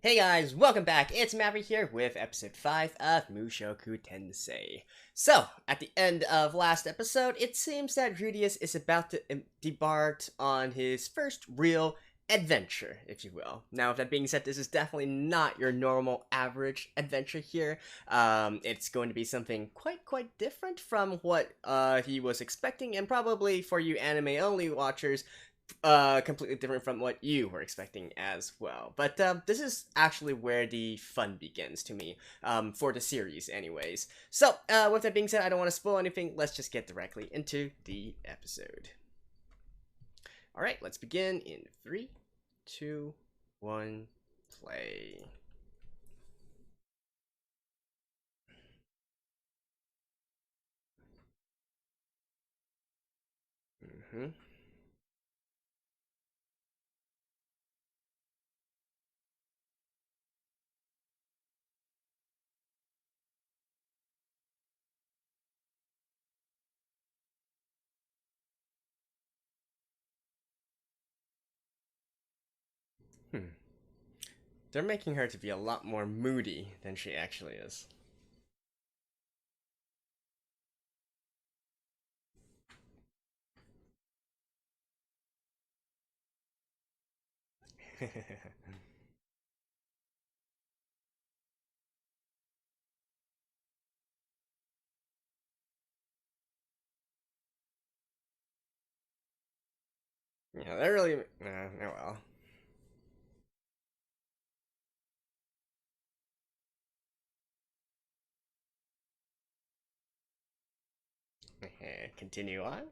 Hey guys, welcome back. It's Maverick here with episode 5 of Mushoku Tensei. So, at the end of last episode, it seems that Rudius is about to debark on his first real adventure, if you will. Now, with that being said, this is definitely not your normal average adventure here. It's going to be something quite different from what he was expecting, and probably for you anime-only watchers, completely different from what you were expecting as well. But this is actually where the fun begins to me, for the series anyways. So, with that being said, I don't want to spoil anything. Let's just get directly into the episode. Alright, let's begin in 3, 2, 1, play. Mm-hmm. Hmm. They're making her to be a lot more moody than she actually is. Yeah, they're really... oh well. Continue on.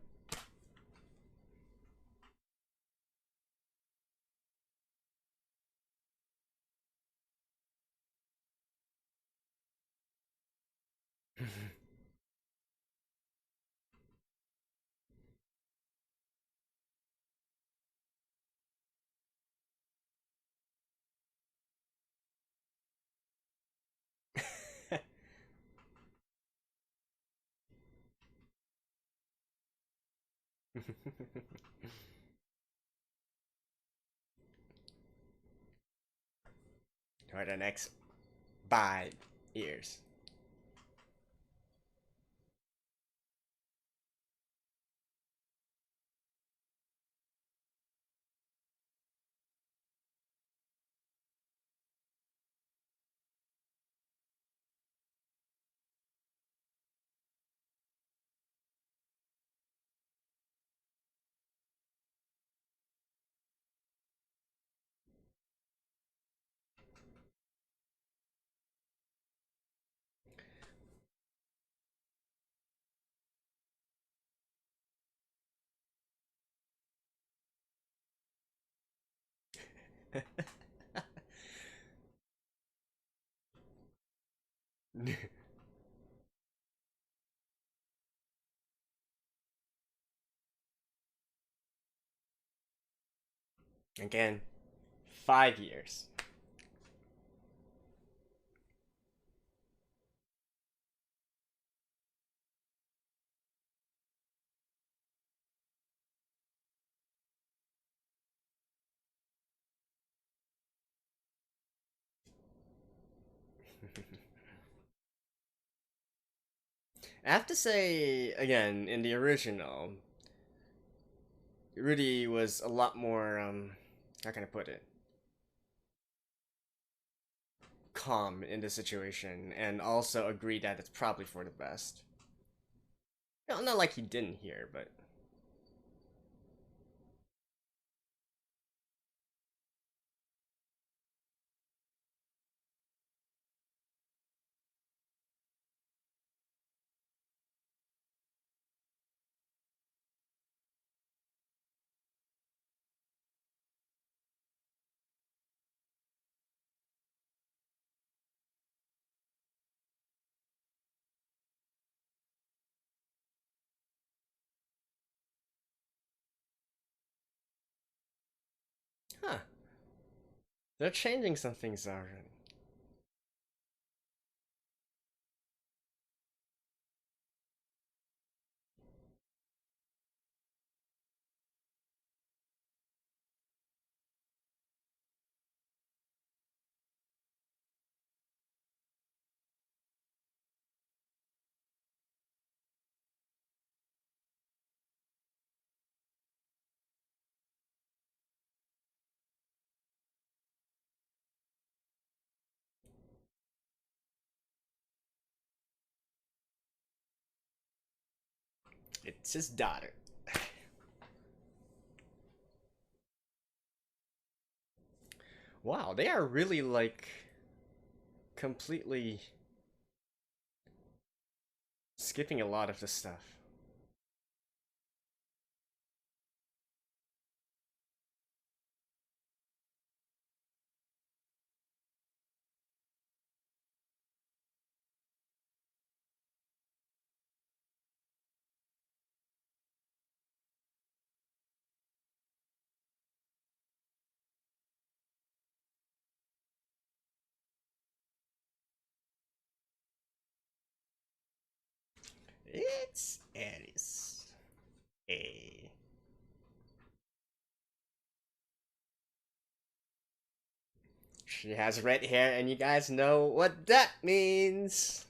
For the next 5 years. Again, 5 years. I have to say, again, in the original, Rudy was a lot more, how can I put it? Calm in the situation, and also agreed that it's probably for the best. No, not like he didn't hear, but... Huh. They're changing some things already. It's his daughter. Wow, they are really like completely skipping a lot of the stuff. It's Eris. Hey. She has red hair, and you guys know what that means.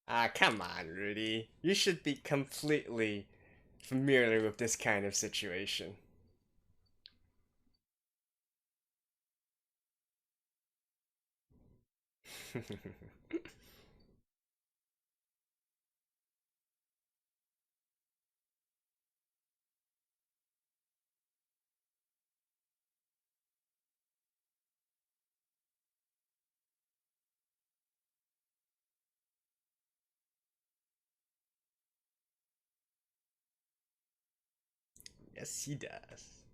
Ah, come on, Rudy. You should be completely familiar with this kind of situation. Yes, he does.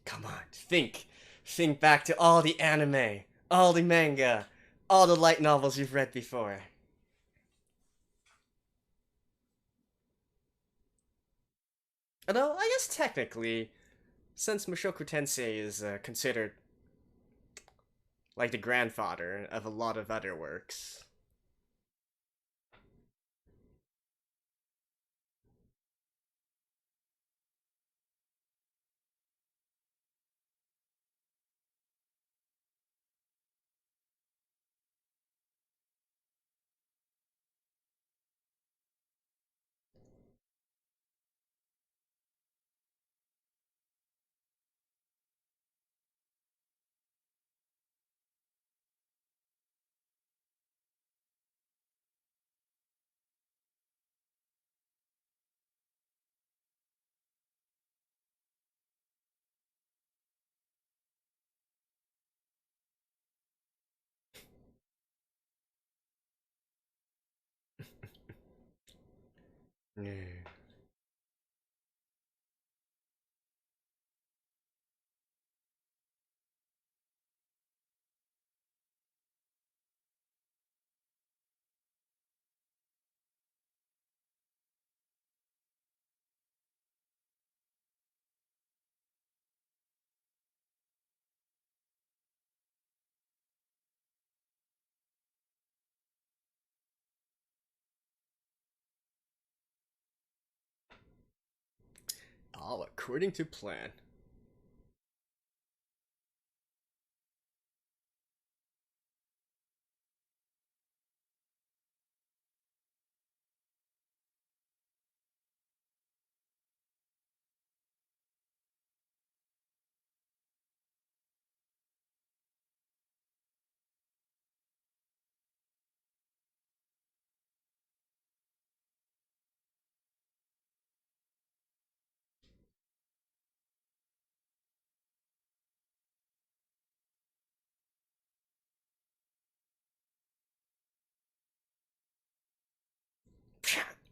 Come on, think. Think back to all the anime, all the manga, all the light novels you've read before. Although, I guess technically, since Mushoku Tensei is considered like the grandfather of a lot of other works. Yeah. All according to plan.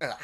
Ugh.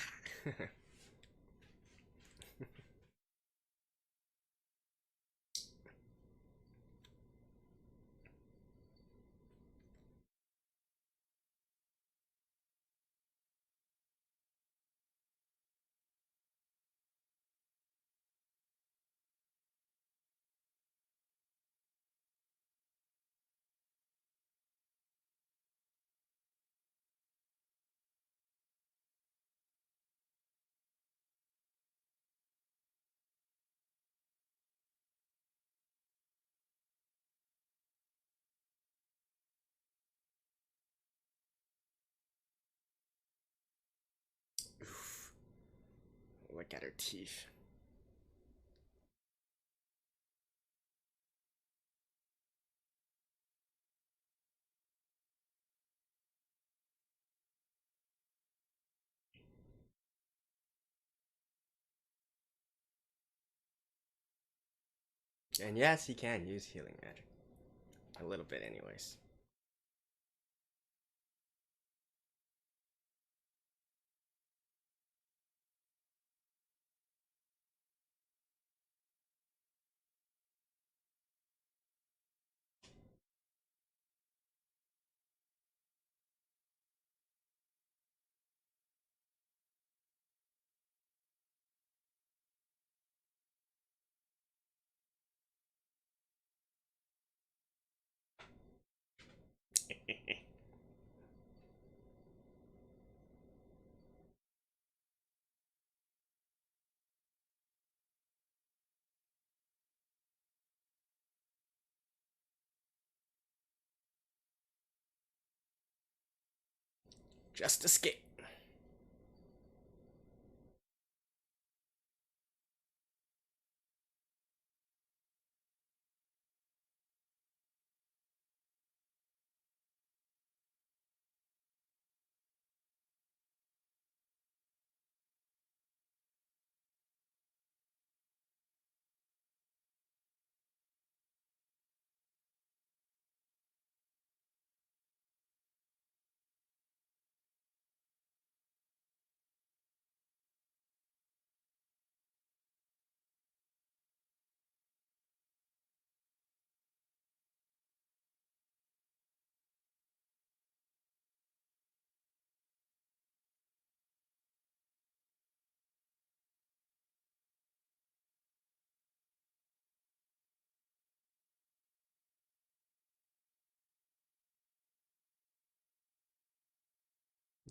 Oof. Look at her teeth. And yes, he can use healing magic. A little bit, anyways. Just escape.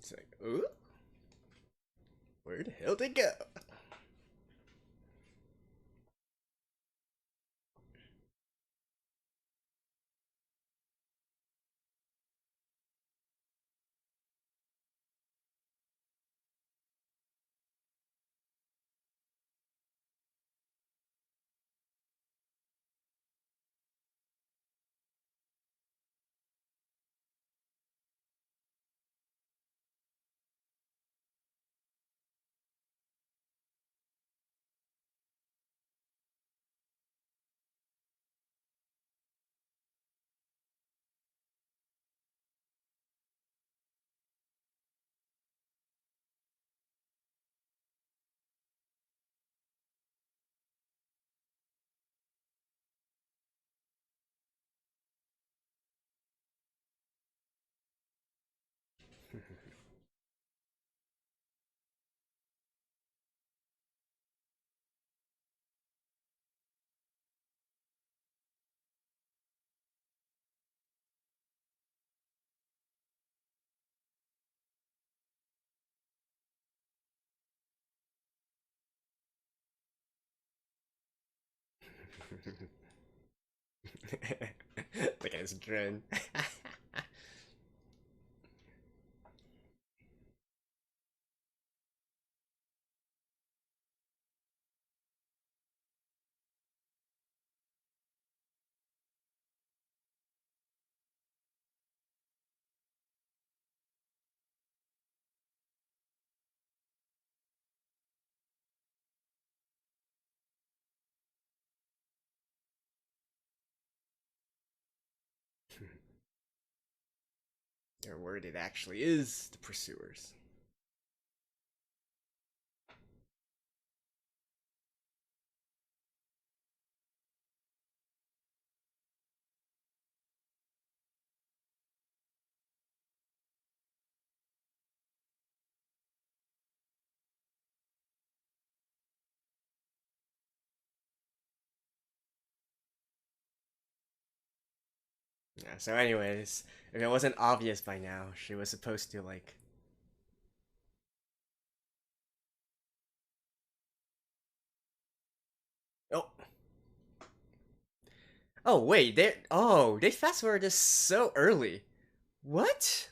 It's like, ooh, where the hell did it go? Look at his grin. They're worried it actually is the pursuers. Yeah, so anyways, if it wasn't obvious by now, she was supposed to like. Oh, oh wait, they fast forward this so early. What?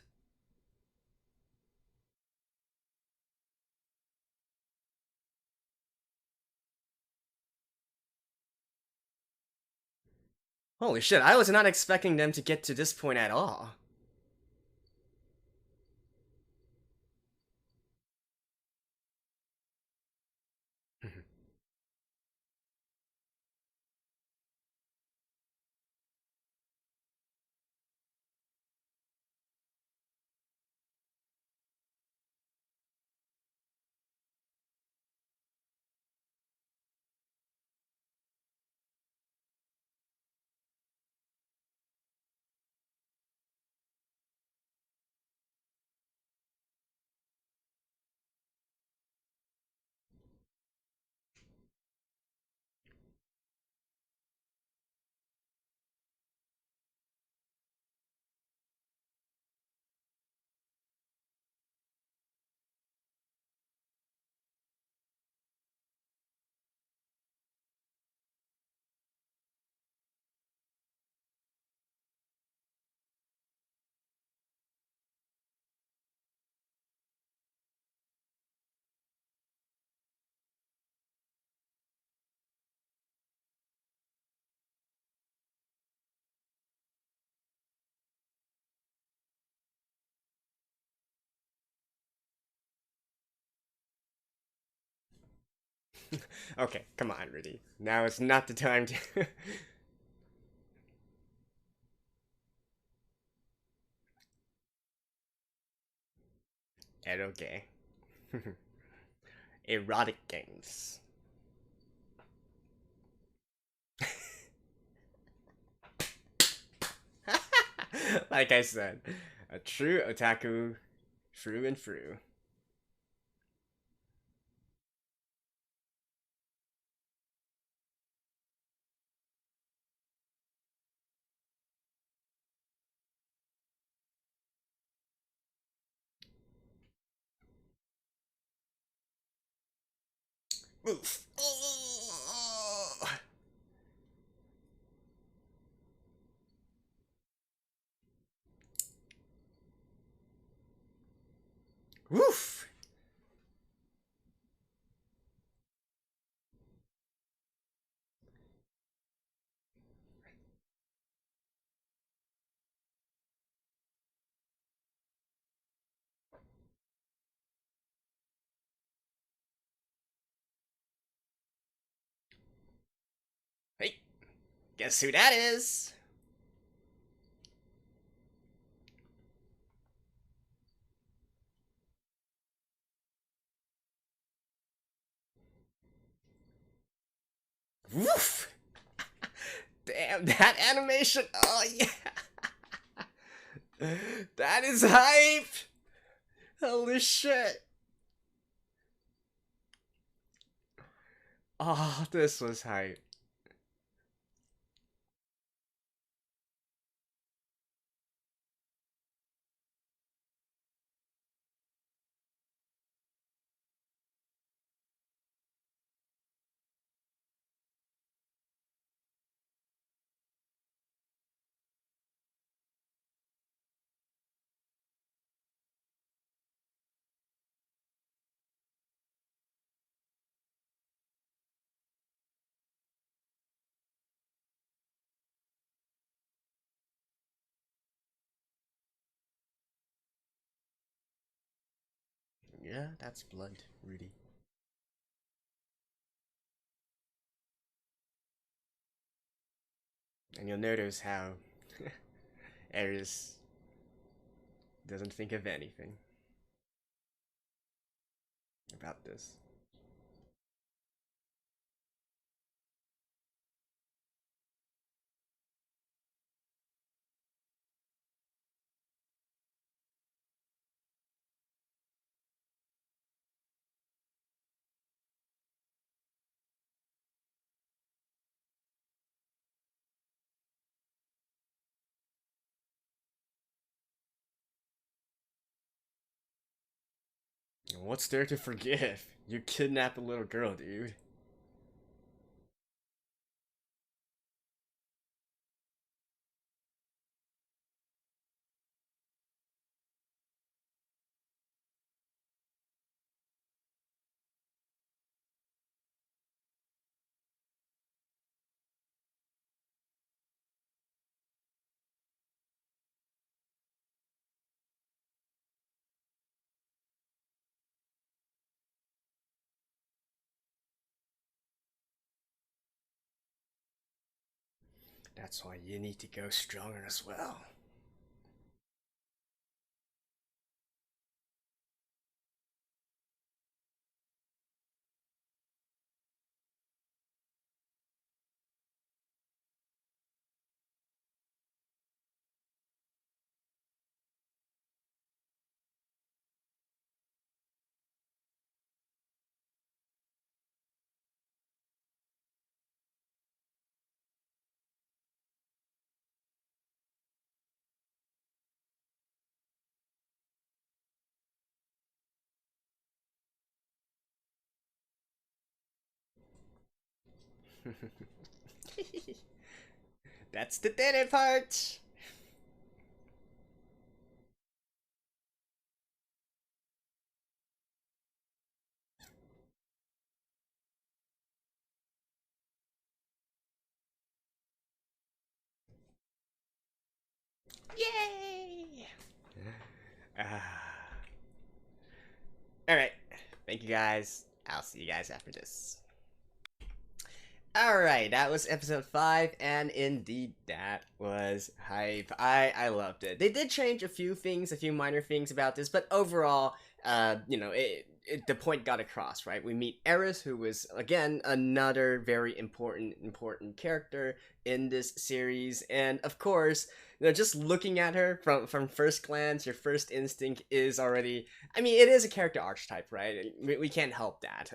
Holy shit! I was not expecting them to get to this point at all. Okay, come on, Rudy. Now is not the time to. Okay. Erotic games. Like I said, a true otaku, through and through. Oof. Woof. Hey, guess who that is? Woof. Damn, that animation. Oh, yeah. That is hype. Holy shit. Oh, this was hype. Yeah, that's blood, Rudy. And you'll notice how Eris doesn't think of anything about this. What's there to forgive? You kidnapped a little girl, dude. That's why you need to go stronger as well. That's the dere part. Yay! Ah. Alright. Thank you guys. I'll see you guys after this. Alright, that was episode 5, and indeed that was hype. I loved it. They did change a few things, a few minor things about this, but overall, the point got across, right? We meet Eris, who was, again, another very important character in this series, and of course, just looking at her from first glance, your first instinct is already, I mean, it is a character archetype, right? We can't help that.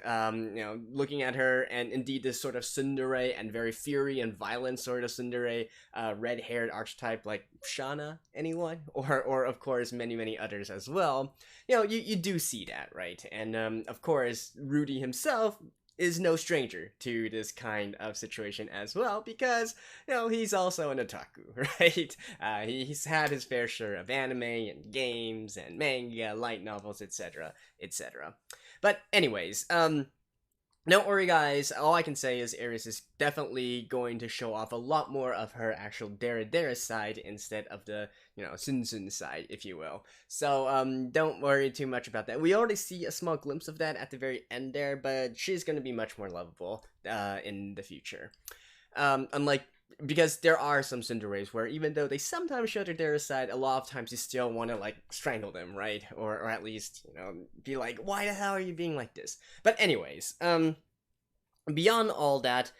Looking at her, and indeed this sort of tsundere and very fury and violent sort of tsundere, red-haired archetype like Shana, anyone? Or of course, many others as well. You do see that, right? And of course, Rudy himself is no stranger to this kind of situation as well, because he's also an otaku, right? He's had his fair share of anime and games and manga, light novels, etc., etc. But anyways, don't worry, guys. All I can say is Eris is definitely going to show off a lot more of her actual dere side instead of the, Sun side, if you will. So, don't worry too much about that. We already see a small glimpse of that at the very end there, but she's going to be much more lovable in the future. Unlike, because there are some tsunderes where even though they sometimes show their dere side, a lot of times you still want to, like, strangle them, right? Or at least, be like, why the hell are you being like this? But anyways, beyond all that,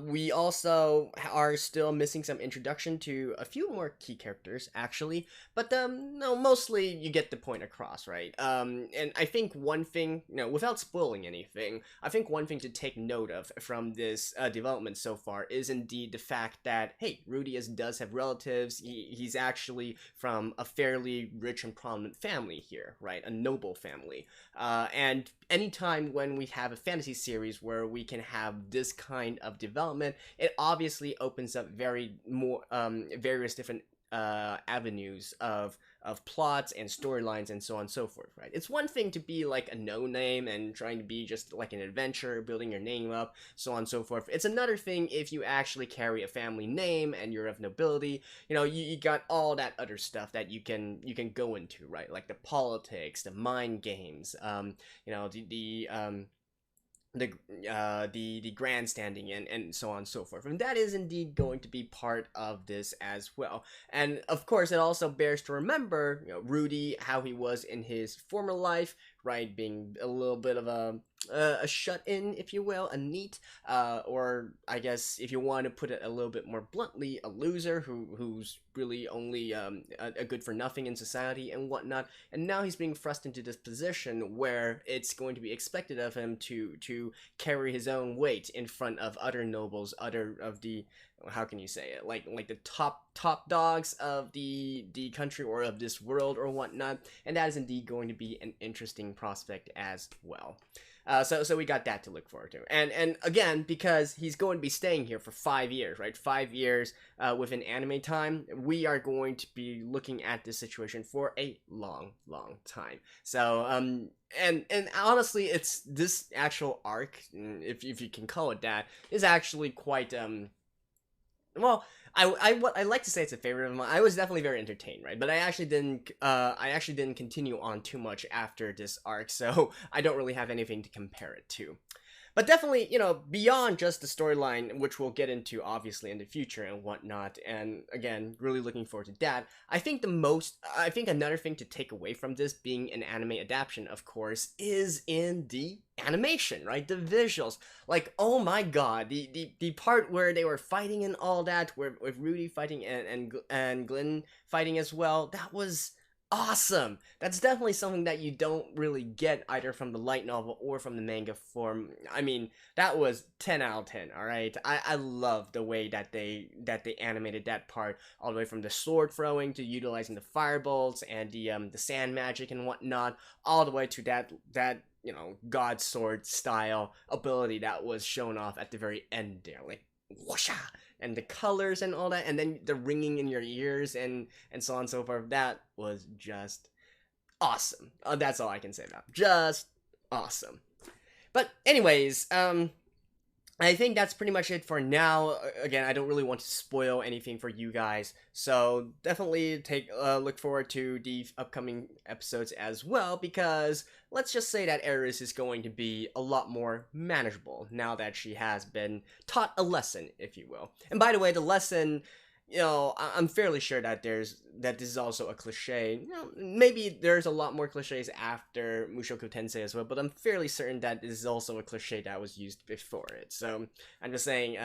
we also are still missing some introduction to a few more key characters, actually. But no, mostly you get the point across, right? And I think one thing, without spoiling anything, I think one thing to take note of from this development so far is indeed the fact that, hey, Rudy does have relatives. He's actually from a fairly rich and prominent family here, right? A noble family. And anytime when we have a fantasy series where we can have this kind of development, it obviously opens up various different avenues of plots and storylines and so on and so forth, right? It's one thing to be like a no-name and trying to be just like an adventurer, building your name up, so on and so forth. It's another thing if you actually carry a family name and you're of nobility. You got all that other stuff that you can go into, right? Like the politics, the mind games, the grandstanding and so on and so forth, and that is indeed going to be part of this as well. And of course, it also bears to remember, Rudy, how he was in his former life, right, being a little bit of a shut-in, if you will, a neat, or I guess if you want to put it a little bit more bluntly, a loser who's really only a good for nothing in society and whatnot. And now he's being thrust into this position where it's going to be expected of him to carry his own weight in front of other nobles, other of the how can you say it, like the top dogs of the country or of this world or whatnot, and that is indeed going to be an interesting prospect as well. So we got that to look forward to, and again, because he's going to be staying here for 5 years, right? 5 years within anime time, we are going to be looking at this situation for a long time. So and honestly, it's this actual arc, if you can call it that, is actually quite well, I like to say it's a favorite of mine. I was definitely very entertained, right? But I actually didn't continue on too much after this arc, so I don't really have anything to compare it to. But definitely, you know, beyond just the storyline, which we'll get into obviously in the future and whatnot, and again, really looking forward to that. I think another thing to take away from this being an anime adaptation, of course, is in the animation, right? The visuals. Like, oh my god, the part where they were fighting and all that, with Rudy fighting and Glenn fighting as well, that was awesome. That's definitely something that you don't really get either from the light novel or from the manga form. I mean, that was 10 out of 10, alright? I love the way that they animated that part, all the way from the sword throwing to utilizing the firebolts and the sand magic and whatnot, all the way to that you know, god sword style ability that was shown off at the very end there, like whoosha, and the colors and all that, and then the ringing in your ears and so on and so forth. That was just awesome. That's all I can say about it. Just awesome. But anyways, I think that's pretty much it for now. Again, I don't really want to spoil anything for you guys, so definitely look forward to the upcoming episodes as well, because let's just say that Eris is going to be a lot more manageable now that she has been taught a lesson, if you will. And by the way, the lesson, you know, I'm fairly sure that this is also a cliche. You know, maybe there's a lot more cliches after Mushoku Tensei as well, but I'm fairly certain that this is also a cliche that was used before it. So I'm just saying,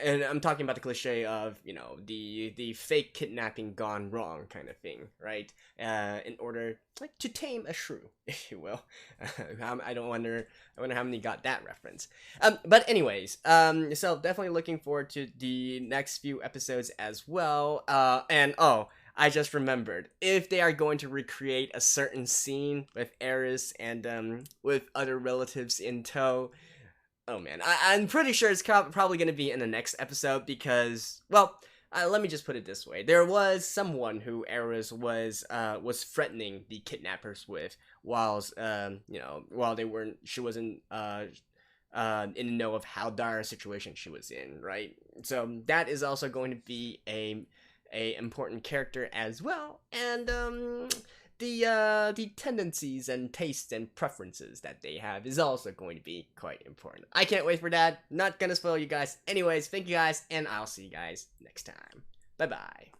and I'm talking about the cliche of, you know, the fake kidnapping gone wrong kind of thing, right? In order, like, to tame a shrew, if you will. I wonder how many got that reference. But anyways, so definitely looking forward to the next few episodes as well. And oh, I just remembered, if they are going to recreate a certain scene with Eris and with other relatives in tow, oh man, I'm pretty sure it's probably going to be in the next episode because, well, let me just put it this way. There was someone who Eris was threatening the kidnappers with while she wasn't in the know of how dire a situation she was in, right? So that is also going to be a important character as well, and the tendencies and tastes and preferences that they have is also going to be quite important. I can't wait for that. Not gonna spoil you guys. Anyways, thank you guys, and I'll see you guys next time. Bye bye.